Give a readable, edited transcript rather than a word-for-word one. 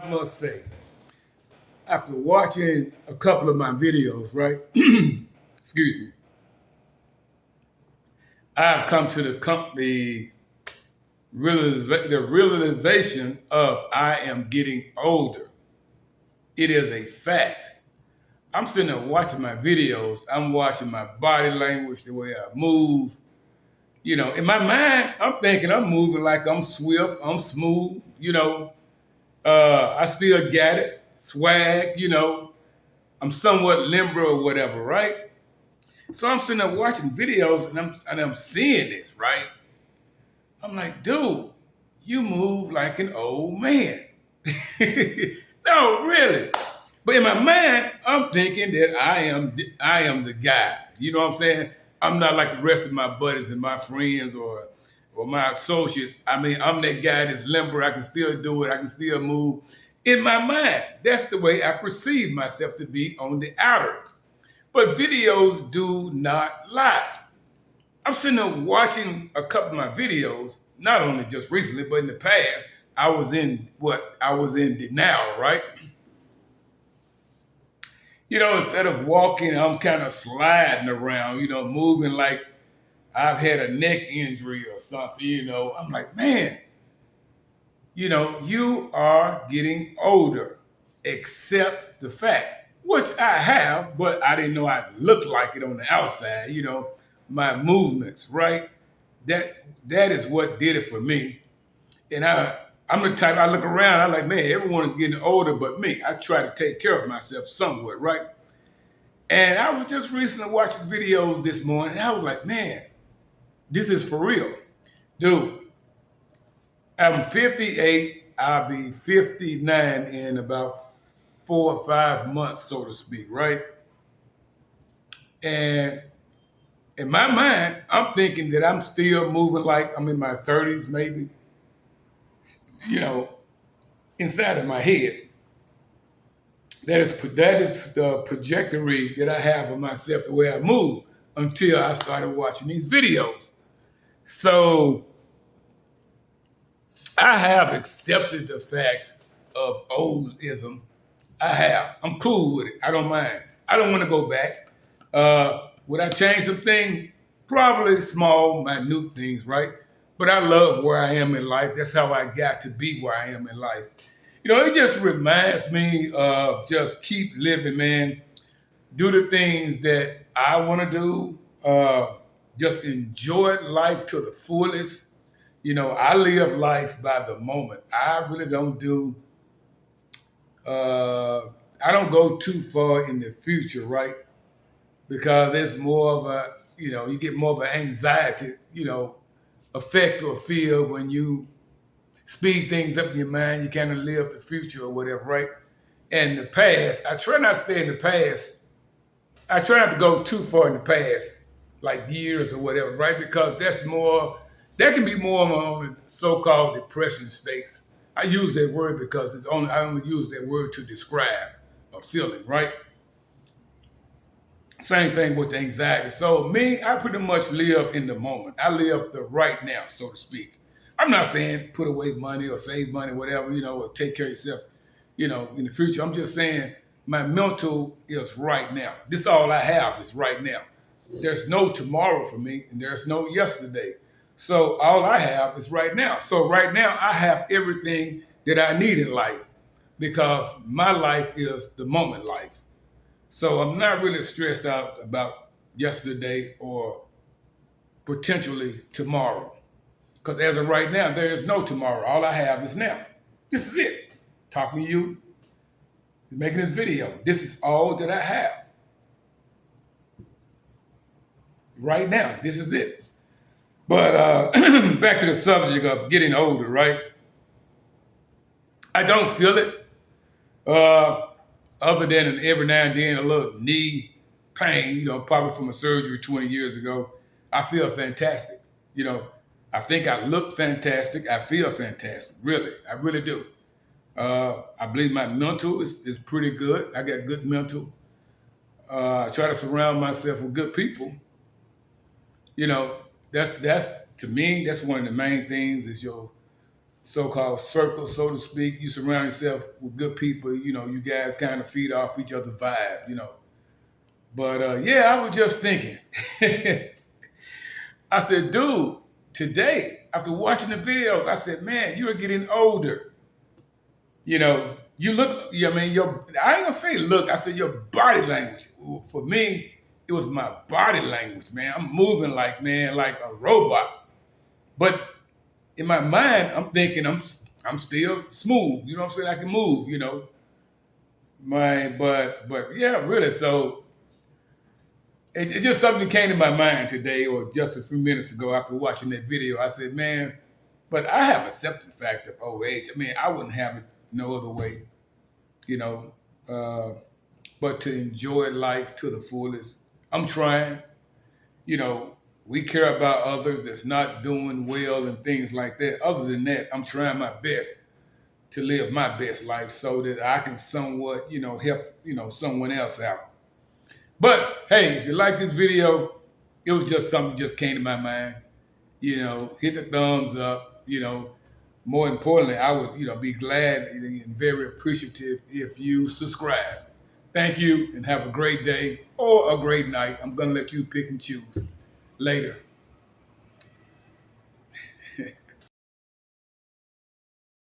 I must say, after watching a couple of my videos, right? Excuse me, I've come to the realization of I am getting older. It is a fact. I'm sitting there watching my videos. I'm watching my body language, the way I move. In my mind, I'm thinking I'm moving like I'm swift, I'm smooth. I still got it, swag. I'm somewhat limber or whatever, right? So I'm sitting there watching videos and I'm seeing this, right? I'm like, dude, you move like an old man. No, really. But in my mind, I'm thinking that I am the guy. You know what I'm saying? I'm not like the rest of my buddies and my friends or my associates. I mean, I'm that guy that's limber. I can still do it. I can still move. In my mind, that's the way I perceive myself to be on the outer. But videos do not lie. I'm sitting there watching a couple of my videos, not only just recently, but in the past. I was in denial, right? Instead of walking, I'm kind of sliding around, moving like I've had a neck injury or something, I'm like, man, you are getting older. Accept the fact, which I have, but I didn't know I looked like it on the outside, my movements, right? That is what did it for me. And I'm the type, I look around, I'm like, man, everyone is getting older but me. I try to take care of myself somewhat, right? And I was just recently watching videos this morning, and I was like, man, this is for real. Dude, I'm 58. I'll be 59 in about 4 or 5 months, so to speak, right? And in my mind, I'm thinking that I'm still moving like I'm in my 30s, maybe, you know, inside of my head. That is the trajectory that I have of myself, the way I move, until I started watching these videos. So I have accepted the fact of oldism. I have. I'm cool with it. I don't mind. I don't want to go back. Would I change some things? Probably small, minute things, right? But I love where I am in life. That's how I got to be where I am in life. It just reminds me of just keep living, man. Do the things that I want to do. Just enjoy life to the fullest. I live life by the moment. I really don't do. Uh, I don't go too far in the future, right? Because it's more of a, you get more of an anxiety, effect or feel when you speed things up in your mind. You kind of live the future or whatever, right? And the past, I try not to stay in the past. I try not to go too far in the past, like years or whatever, right? Because that can be more on so-called depression states. I use that word because I only use that word to describe a feeling, right? Same thing with the anxiety. So me, I pretty much live in the moment. I live the right now, so to speak. I'm not saying put away money or save money, whatever, or take care of yourself, in the future. I'm just saying my mental is right now. This is all I have is right now. There's no tomorrow for me, and there's no yesterday. So all I have is right now. So right now I have everything that I need in life because my life is the moment life. So I'm not really stressed out about yesterday or potentially tomorrow. Because as of right now, there is no tomorrow. All I have is now. This is it. Talking to you, making this video. This is all that I have. Right now, this is it. But back to the subject of getting older, right? I don't feel it. Other than every now and then a little knee pain, probably from a surgery 20 years ago. I feel fantastic. You know, I think I look fantastic. I feel fantastic. Really, I really do. I believe my mental is pretty good. I got good mental. I try to surround myself with good people. You know, that's to me, that's one of the main things is your so-called circle, so to speak. You surround yourself with good people. You guys kind of feed off each other's vibe. But yeah, I was just thinking. I said, dude, today after watching the video, I said, man, you are getting older. You look. I mean, I ain't gonna say look. I said your body language. For me, it was my body language, man. I'm moving like man, like a robot. But in my mind, I'm thinking I'm still smooth. You know what I'm saying? I can move. But yeah, really. So it's just something that came to my mind today, or just a few minutes ago after watching that video. I said, man, but I have accepted the fact of old age. I mean, I wouldn't have it no other way. You know, uh, but to enjoy life to the fullest. I'm trying. You know, we care about others that's not doing well and things like that. Other than that, I'm trying my best to live my best life so that I can somewhat, help, someone else out. But hey, if you like this video, it was just something just came to my mind. Hit the thumbs up. More importantly, I would, be glad and very appreciative if you subscribe. Thank you and have a great day or a great night. I'm gonna let you pick and choose. Later.